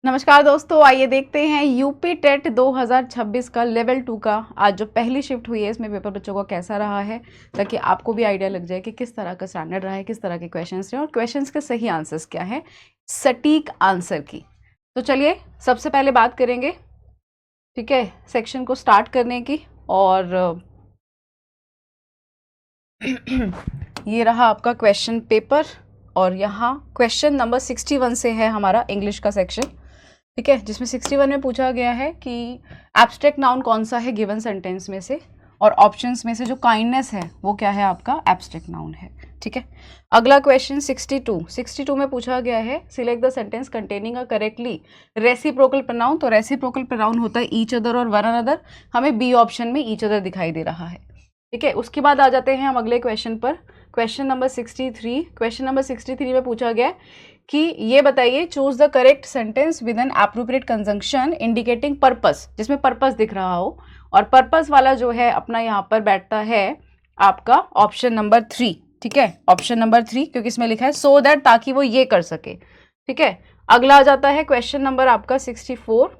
नमस्कार दोस्तों, आइए देखते हैं यूपी टेट 2026 का लेवल 2 का आज जो पहली शिफ्ट हुई है इसमें पेपर बच्चों का कैसा रहा है, ताकि आपको भी आइडिया लग जाए कि किस तरह का स्टैंडर्ड रहा है, किस तरह के क्वेश्चंस रहे और क्वेश्चंस के सही आंसर्स क्या है, सटीक आंसर की। तो चलिए सबसे पहले बात करेंगे, ठीक है, सेक्शन को स्टार्ट करने की। और ये रहा आपका क्वेश्चन पेपर और यहाँ क्वेश्चन नंबर 61 से है हमारा इंग्लिश का सेक्शन, ठीक है, जिसमें 61 में पूछा गया है कि एब्स्ट्रैक्ट नाउन कौन सा है गिवन सेंटेंस में से, और ऑप्शंस में से जो काइंडनेस है वो क्या है, आपका एब्स्ट्रैक्ट नाउन है, ठीक है। अगला क्वेश्चन 62 में पूछा गया है select the sentence containing a correctly reciprocal pronoun. तो रेसिप्रोकल प्रोनाउन होता है ईच अदर और वन अनदर, हमें बी ऑप्शन में ईच अदर दिखाई दे रहा है, ठीक है। उसके बाद आ जाते हैं हम अगले क्वेश्चन पर, क्वेश्चन नंबर 63। क्वेश्चन नंबर 63 में पूछा गया कि ये बताइए choose the correct sentence with N appropriate conjunction indicating purpose, जिसमें पर्पस दिख रहा हो, और पर्पस वाला जो है अपना यहाँ पर बैठता है आपका ऑप्शन नंबर 3, ठीक है, ऑप्शन नंबर 3, क्योंकि इसमें लिखा है सो दैट, ताकि वो ये कर सके, ठीक है। अगला आ जाता है क्वेश्चन नंबर आपका 64,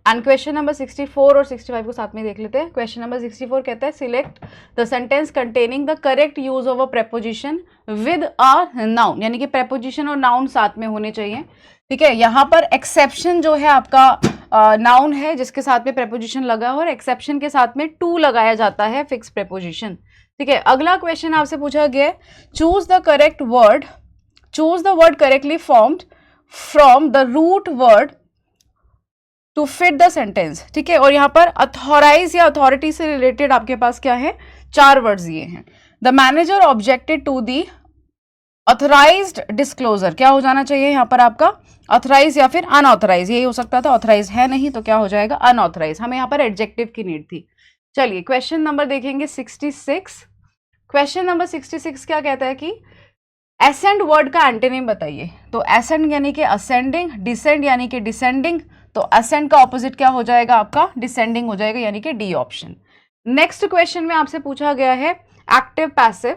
एंड क्वेश्चन नंबर 64 और 65 को साथ में देख लेते हैं। क्वेश्चन नंबर 64 कहता है select the sentence containing the correct use of a preposition with a noun, यानी कि प्रेपोजिशन और नाउन साथ में होने चाहिए, ठीक है। यहाँ पर एक्सेप्शन जो है आपका नाउन है जिसके साथ में प्रेपोजिशन लगा है, और एक्सेप्शन के साथ में टू लगाया जाता है फिक्स प्रेपोजिशन, ठीक है। अगला क्वेश्चन आपसे पूछा गया है choose the correct word, choose the word correctly formed from the root word to fit the sentence, ठीक है। और यहाँ पर अथॉराइज या अथॉरिटी से रिलेटेड आपके पास क्या है, 4 वर्ड्स दिए हैं। The manager objected to the authorised disclosure, क्या हो जाना चाहिए यहाँ पर आपका, ऑथराइज या फिर अनऑथराइज, यही हो सकता था, ऑथराइज है नहीं तो क्या हो जाएगा, अनऑथराइज, हमें यहाँ पर एडजेक्टिव की नीड थी। चलिए क्वेश्चन नंबर देखेंगे 66। क्वेश्चन नंबर 66 क्या कहता है कि एसेंड वर्ड का एंटोनिम बताइए। तो एसेंड यानी कि असेंडिंग, डिसेंड यानी कि डिसेंडिंग, तो असेंड का ऑपोजिट क्या हो जाएगा आपका, डिसेंडिंग हो जाएगा, यानी कि डी ऑप्शन। नेक्स्ट क्वेश्चन में आपसे पूछा गया है एक्टिव पैसिव,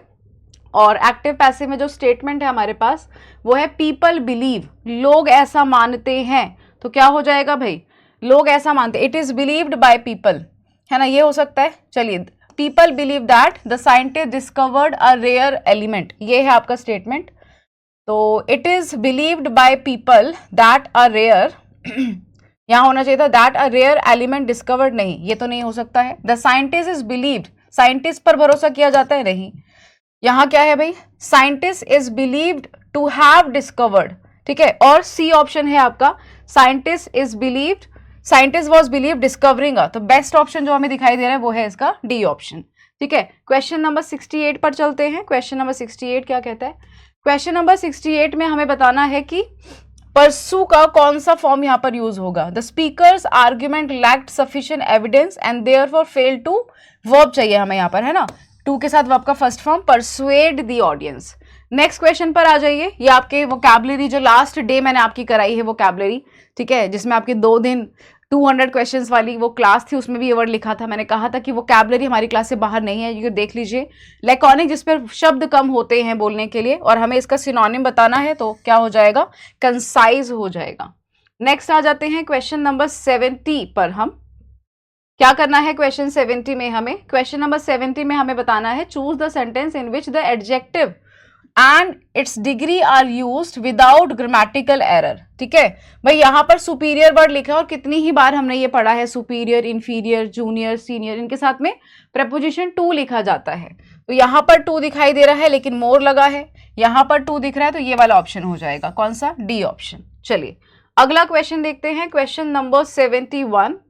और एक्टिव पैसिव में जो स्टेटमेंट है हमारे पास वो है पीपल बिलीव, लोग ऐसा मानते हैं, तो क्या हो जाएगा भाई, लोग ऐसा मानते, it is believed by people, है ना, ये हो सकता है। चलिए people believe that the scientist discovered a rare element, ये है आपका स्टेटमेंट। तो it is believed by people that a rare, यहां होना चाहिए था that a rare element discovered, नहीं, ये तो नहीं हो सकता है। The scientist is believed, scientist पर भरोसा किया जाता है, नहीं, यहां क्या है भाई, scientist is believed to have discovered, ठीक है। और सी ऑप्शन है आपका scientist is believed, scientist was believe discovering, तो बेस्ट ऑप्शन जो हमें दिखाई दे रहा है वो है इसका डी ऑप्शन, ठीक है। क्वेश्चन नंबर 68 पर चलते हैं। क्वेश्चन नंबर 68 क्या कहता है, क्वेश्चन नंबर 68 में हमें बताना है कि परसू का कौन सा फॉर्म यहाँ पर यूज होगा। The speaker's argument lacked sufficient evidence and therefore failed to, verb चाहिए हमें यहाँ पर, है ना, टू के साथ वर्ब का first form persuade the audience. Next question पर आ जाइए, ये आपके वोकैबुलरी जो लास्ट डे मैंने आपकी कराई है वोकैबुलरी, ठीक है, जिसमें आपके 2 दिन 200 क्वेश्चंस वाली वो क्लास थी, उसमें भी ये वर्ड लिखा था, मैंने कहा था कि वोकैबुलरी हमारी क्लास से बाहर नहीं है, ये देख लीजिए, लैकोनिक जिस पर शब्द कम होते हैं बोलने के लिए, और हमें इसका सिनोनिम बताना है, तो क्या हो जाएगा, कंसाइज हो जाएगा। नेक्स्ट आ जाते हैं क्वेश्चन नंबर 70 पर, हम क्या करना है क्वेश्चन 70 में, हमें क्वेश्चन नंबर 70 में हमें बताना है choose the sentence in which the adjective and its degree are used without grammatical error, ठीक है। भाई यहाँ पर सुपीरियर वर्ड लिखा है, और कितनी ही बार हमने ये पढ़ा है, सुपीरियर, इंफीरियर, जूनियर, सीनियर, इनके साथ में प्रपोजिशन टू लिखा जाता है। तो यहाँ पर टू दिखाई दे रहा है लेकिन मोर लगा है, यहाँ पर टू दिख रहा है, तो ये वाला ऑप्शन हो जाएगा कौन सा, डी ऑप्शन। चलिए अगला क्वेश्चन देखते हैं, क्वेश्चन नंबर 71।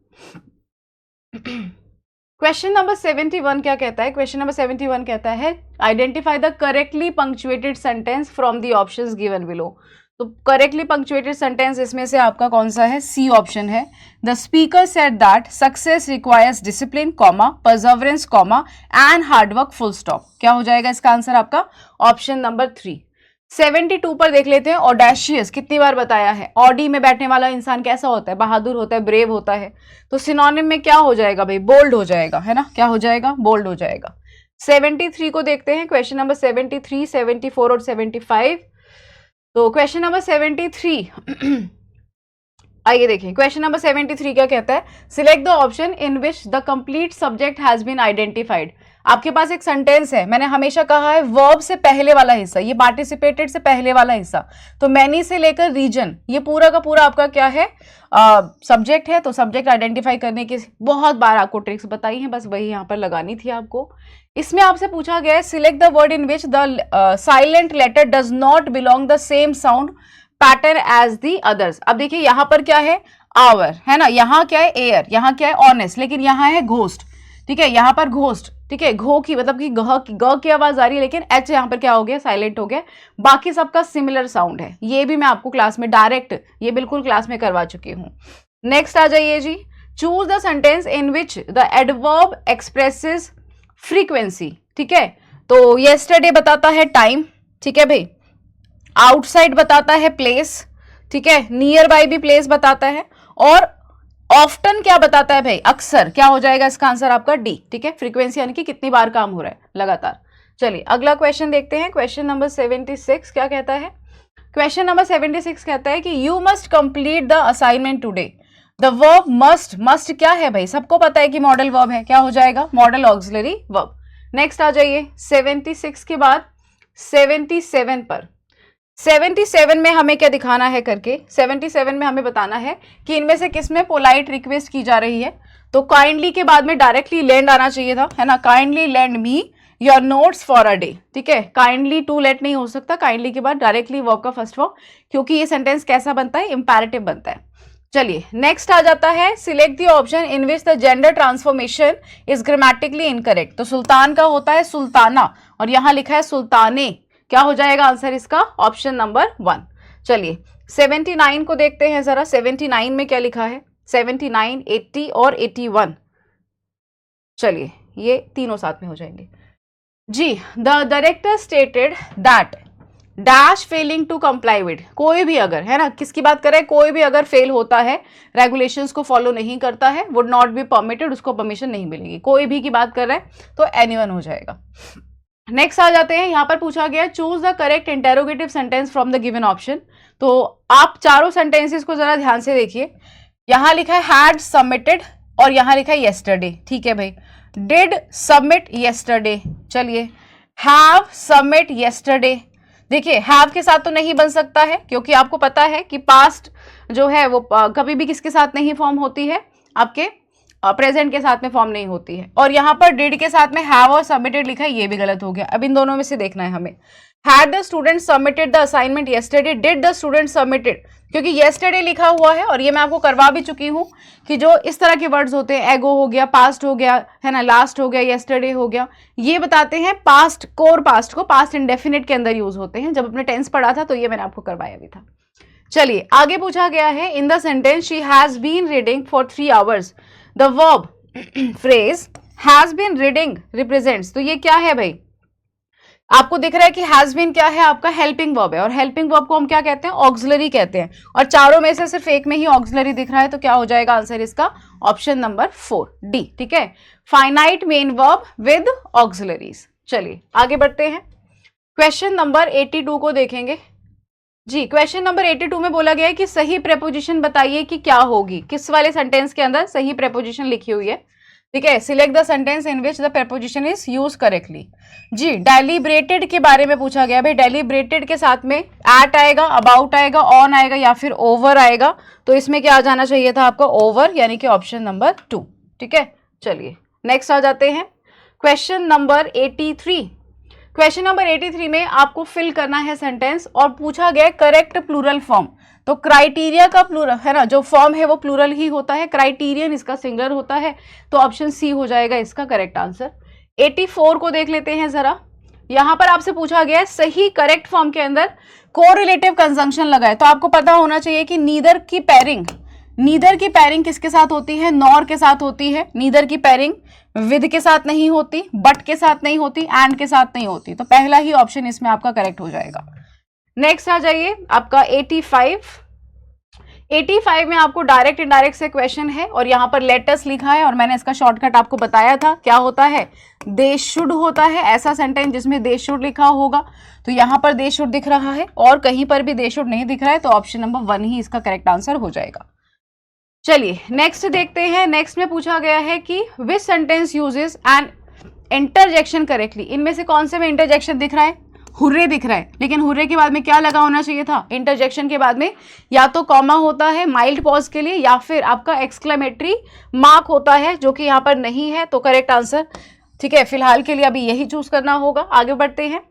क्वेश्चन नंबर 71 क्या कहता है, क्वेश्चन नंबर 71 कहता है identify the correctly punctuated sentence from the options given below. तो करेक्टली पंक्चुएटेड सेंटेंस इसमें से आपका कौन सा है, सी ऑप्शन है। The speaker said that success requires discipline, comma, perseverance, comma, and hard work, full stop, क्या हो जाएगा इसका आंसर आपका, ऑप्शन नंबर 3। 72 पर देख लेते हैं, ऑडेशियस कितनी बार बताया है, ऑडी में बैठने वाला इंसान कैसा होता है, बहादुर होता है, ब्रेव होता है, तो सिनोनिम में क्या हो जाएगा भाई, बोल्ड हो जाएगा, है ना, क्या हो जाएगा, बोल्ड हो जाएगा। 73 को देखते हैं, क्वेश्चन नंबर 73, 74 और 75। तो क्वेश्चन नंबर 73 आइए देखिए क्वेश्चन नंबर 73 क्या कहता है, select the option in which the complete subject has been identified. आपके पास एक सेंटेंस है, मैंने हमेशा कहा है वर्ब से पहले वाला हिस्सा, ये पार्टिसिपेटेड से पहले वाला हिस्सा, तो मैनी से लेकर रीजन, ये पूरा का पूरा आपका क्या है, सब्जेक्ट है। तो सब्जेक्ट आइडेंटिफाई करने की बहुत बार आपको ट्रिक्स बताई हैं, बस वही यहाँ पर लगानी थी आपको। इसमें आपसे पूछा गया है select the word in which the silent letter does not belong the same sound pattern as the others. अब देखिए यहाँ पर क्या है, आवर है ना, यहाँ क्या है एयर, यहाँ क्या है ऑनेस्ट, लेकिन यहाँ है घोस्ट, ठीक है, यहाँ पर घोस्ट, ठीक है, घो की मतलब कि ग की आवाज आ रही है, लेकिन एच यहाँ पर क्या हो गया, साइलेंट हो गया। बाकी सबका सिमिलर साउंड है, ये भी मैं आपको क्लास में डायरेक्ट, ये बिल्कुल क्लास में करवा चुकी हूँ। नेक्स्ट आ जाइए जी, choose the sentence in which the adverb expresses frequency, ठीक है। तो येस्टरडे बताता है टाइम, ठीक है भाई, आउटसाइड बताता है प्लेस, ठीक है, नियर बाय भी प्लेस बताता है, और ऑफ्टन क्या बताता है भाई, अक्सर, क्या हो जाएगा इसका आंसर आपका डी, ठीक है, फ्रीक्वेंसी यानी कि कितनी बार काम हो रहा है लगातार। चलिए अगला क्वेश्चन देखते हैं, क्वेश्चन नंबर 76 क्या कहता है। क्वेश्चन नंबर 76 कहता है कि you must complete the assignment today. The verb must, must क्या है भाई, सबको पता है कि मॉडल वर्ब है, क्या हो जाएगा, मॉडल ऑक्सिलरी वर्ब। नेक्स्ट आ जाइए 76 के बाद 77 पर। 77 में हमें क्या दिखाना है करके, 77 में हमें बताना है कि इनमें से किस में पोलाइट रिक्वेस्ट की जा रही है। तो काइंडली के बाद में डायरेक्टली लैंड आना चाहिए था, है ना, kindly land me your notes for a day, ठीक है, काइंडली टू लेट नहीं हो सकता, काइंडली के बाद डायरेक्टली वर्ब का फर्स्ट फॉर्म, क्योंकि ये सेंटेंस कैसा बनता है, इंपैरेटिव बनता है। चलिए नेक्स्ट आ जाता है, select the option in which the gender transformation is grammatically incorrect. तो सुल्तान का होता है सुल्ताना, और यहां लिखा है सुल्ताने, क्या हो जाएगा आंसर इसका, ऑप्शन नंबर 1। चलिए 79 को देखते हैं जरा, 79 में क्या लिखा है, 79, 80 और 81। चलिए ये तीनों साथ में हो जाएंगे जी। The director stated that dash failing to comply with, कोई भी अगर, है ना, किसकी बात करें, कोई भी अगर फेल होता है, रेगुलेशंस को फॉलो नहीं करता है, वुड नॉट बी परमिटेड, उसको परमिशन नहीं मिलेगी, कोई भी की बात कर रहे हैं तो एनीवन हो जाएगा। नेक्स्ट आ जाते हैं, यहां पर पूछा गया choose the correct interrogative sentence from the given option. तो आप चारों सेंटेंसेस को जरा ध्यान से देखिए, यहां लिखा है हैड सबमिटेड और यहां लिखा है येस्टरडे, ठीक है भाई, डिड सबमिट येस्टरडे। चलिए हैव सबमिट येस्टरडे, देखिए हैव के साथ तो नहीं बन सकता है, क्योंकि आपको पता है कि पास्ट जो है वो कभी भी किसके साथ नहीं फॉर्म होती है, आपके प्रेजेंट के साथ में फॉर्म नहीं होती है। और यहाँ पर डिड के साथ में हैव और सबमिटेड लिखा है, ये भी गलत हो गया। अब इन दोनों में से देखना है हमें, had the student submitted the assignment yesterday, did the student submitted, क्योंकि येस्टरडे लिखा हुआ है और ये मैं आपको करवा भी चुकी हूँ कि जो इस तरह के वर्ड्स होते हैं, एगो हो गया, पास्ट हो गया, है ना, लास्ट हो गया, येस्टरडे हो गया, ये बताते हैं पास्ट, कोर पास्ट को पास्ट इंडेफिनिट के अंदर यूज होते हैं। जब अपने टेंस पढ़ा था तो ये मैंने आपको करवाया भी था। चलिए आगे पूछा गया है, in the sentence she has been reading for 3 hours, the verb phrase has been reading represents, तो ये क्या है भाई, आपको दिख रहा है कि हैज बीन क्या है, आपका हेल्पिंग वर्ब है, और हेल्पिंग वर्ब को हम क्या कहते हैं, ऑक्सिलरी कहते हैं, और चारों में से सिर्फ एक में ही ऑक्सिलरी दिख रहा है, तो क्या हो जाएगा आंसर इसका, ऑप्शन नंबर 4 डी, ठीक है, finite main verb with auxiliaries. चलिए आगे बढ़ते हैं, क्वेश्चन नंबर 82 को देखेंगे जी। क्वेश्चन नंबर 82 में बोला गया है कि सही प्रेपोजिशन बताइए कि क्या होगी, किस वाले सेंटेंस के अंदर सही प्रेपोजिशन लिखी हुई है, ठीक है, select the sentence in which the preposition is use correctly जी। डेलिब्रेटेड के बारे में पूछा गया भाई, डेलिब्रेटेड के साथ में एट आएगा, अबाउट आएगा, ऑन आएगा या फिर ओवर आएगा, तो इसमें क्या आ जाना चाहिए था आपका, ओवर, यानी कि ऑप्शन नंबर 2, ठीक है। चलिए नेक्स्ट आ जाते हैं, क्वेश्चन नंबर 83। क्वेश्चन नंबर 83 में आपको फिल करना है सेंटेंस, और पूछा गया करेक्ट प्लूरल फॉर्म। तो क्राइटेरिया का प्लूरल, है ना, जो फॉर्म है वो प्लूरल ही होता है, क्राइटेरियन इसका सिंगुलर होता है, तो ऑप्शन सी हो जाएगा इसका करेक्ट आंसर। 84 को देख लेते हैं जरा, यहां पर आपसे पूछा गया है सही करेक्ट फॉर्म के अंदर कोरिलेटिव कंजंक्शन लगाए, तो आपको पता होना चाहिए कि नीदर की पैरिंग किसके साथ होती है, नॉर के साथ होती है, नीदर की पैरिंग विद के साथ नहीं होती, बट के साथ नहीं होती, एंड के साथ नहीं होती, तो पहला ही ऑप्शन इसमें आपका करेक्ट हो जाएगा। नेक्स्ट आ जाइए आपका 85 में आपको डायरेक्ट इनडायरेक्ट से क्वेश्चन है, और यहाँ पर लेटस लिखा है, और मैंने इसका शॉर्टकट आपको बताया था, क्या होता है, दे शुड होता है, ऐसा सेंटेंस जिसमें दे शुड लिखा होगा, तो यहाँ पर दे शुड दिख रहा है, और कहीं पर भी दे शुड नहीं दिख रहा है, तो ऑप्शन नंबर 1 ही इसका करेक्ट आंसर हो जाएगा। चलिए नेक्स्ट देखते हैं। नेक्स्ट में पूछा गया है कि which sentence uses an interjection correctly. इनमें से कौन से में इंटरजेक्शन दिख रहा है? हुर्रे दिख रहा है, लेकिन हुर्रे के बाद में क्या लगा होना चाहिए था? इंटरजेक्शन के बाद में या तो कॉमा होता है माइल्ड पॉज के लिए, या फिर आपका एक्सक्लेमेटरी मार्क होता है, जो कि यहाँ पर नहीं है। तो करेक्ट आंसर, ठीक है, फिलहाल के लिए अभी यही चूज करना होगा। आगे बढ़ते हैं।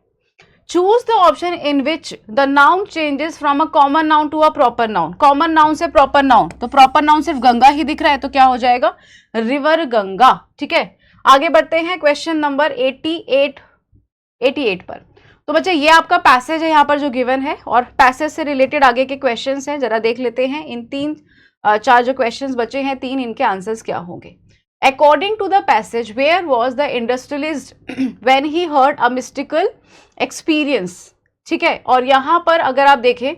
Choose the option in which the noun changes from a common noun to a proper noun. Common noun से प्रॉपर नाउन, तो प्रॉपर नाउन सिर्फ गंगा ही दिख रहा है, तो क्या हो जाएगा? रिवर गंगा। ठीक है, आगे बढ़ते हैं क्वेश्चन नंबर 88 पर। तो बच्चे ये आपका पैसेज है यहाँ पर जो गिवन है, और पैसेज से रिलेटेड आगे के क्वेश्चंस हैं, जरा देख लेते हैं। इन चार जो क्वेश्चंस बचे हैं, 3, इनके आंसर्स क्या होंगे। According to the passage, where was the industrialist when he heard a mystical experience? ठीक है, और यहाँ पर अगर आप देखें,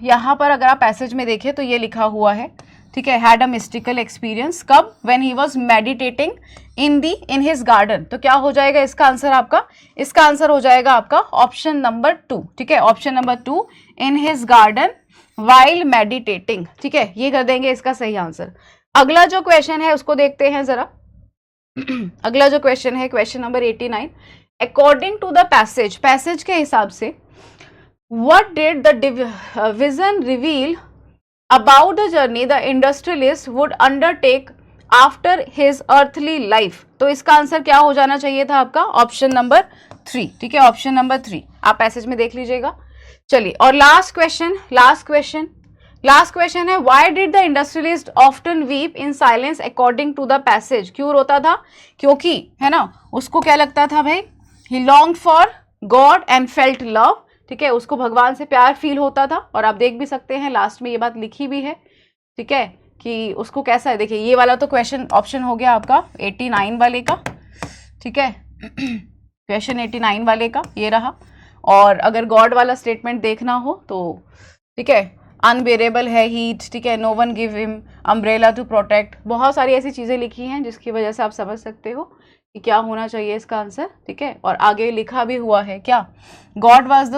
यहाँ पर अगर आप पैसेज में देखें तो ये लिखा हुआ है, ठीक है, had a mystical experience कब? When he was meditating in his garden। तो क्या हो जाएगा इसका आंसर आपका? इसका आंसर हो जाएगा आपका ऑप्शन नंबर 2। ठीक है, option number 2, in his garden while meditating। ठीक है, ये कर देंगे इसका सही आंसर। अगला जो क्वेश्चन है उसको देखते हैं जरा। अगला जो क्वेश्चन है question number 89। According to the passage, passage के हिसाब से, what did the vision reveal about the journey the industrialist would undertake after his earthly life. तो इसका आंसर क्या हो जाना चाहिए था आपका? Option number 3। ठीक है, ऑप्शन नंबर 3 आप पैसेज में देख लीजिएगा। चलिए, और लास्ट क्वेश्चन है, why did the industrialist often weep in silence according to the passage. क्यों रोता था? क्योंकि, है ना, उसको क्या लगता था भाई? He longed for God and felt love. ठीक है, उसको भगवान से प्यार फील होता था, और आप देख भी सकते हैं लास्ट में ये बात लिखी भी है। ठीक है, कि उसको कैसा है, देखिए ये वाला तो क्वेश्चन ऑप्शन हो गया आपका 89 वाले का। ठीक है, क्वेश्चन 89 वाले का ये रहा। और अगर गॉड वाला स्टेटमेंट देखना हो तो, ठीक है, अनबेरेबल है हीट, ठीक है, no one give him umbrella to protect, बहुत सारी ऐसी चीज़ें लिखी हैं जिसकी वजह से आप समझ सकते हो कि क्या होना चाहिए इसका आंसर। ठीक है, और आगे लिखा भी हुआ है क्या? God was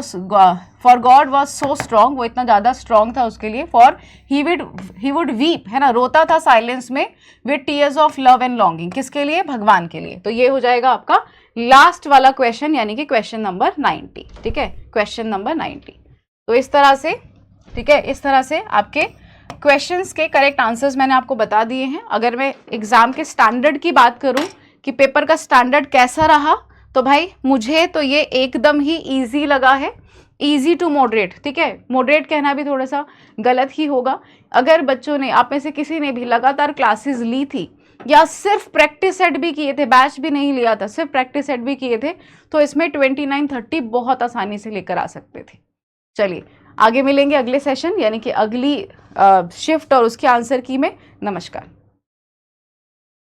for God was so strong, वो इतना ज़्यादा स्ट्रॉन्ग था उसके लिए। फॉर ही वुड वीप, है ना, रोता था साइलेंस में, with tears of love and longing. किसके लिए? भगवान के लिए। तो ये हो जाएगा आपका लास्ट वाला क्वेश्चन, यानी कि क्वेश्चन नंबर 90। ठीक है, क्वेश्चन नंबर 90। तो इस तरह से, ठीक है, इस तरह से आपके क्वेश्चंस के करेक्ट आंसर्स मैंने आपको बता दिए हैं। अगर मैं एग्जाम के स्टैंडर्ड की बात करूं कि पेपर का स्टैंडर्ड कैसा रहा, तो भाई मुझे तो ये एकदम ही इजी लगा है, इजी टू मॉडरेट। ठीक है, मॉडरेट कहना भी थोड़ा सा गलत ही होगा। अगर बच्चों ने, आप में से किसी ने भी लगातार क्लासेस ली थी, या सिर्फ प्रैक्टिस सेट भी किए थे, बैच भी नहीं लिया था, सिर्फ प्रैक्टिस सेट भी किए थे, तो इसमें 29-30 बहुत आसानी से लेकर आ सकते थे। चलिए, आगे मिलेंगे अगले सेशन, यानी कि अगली शिफ्ट और उसके आंसर की में। नमस्कार।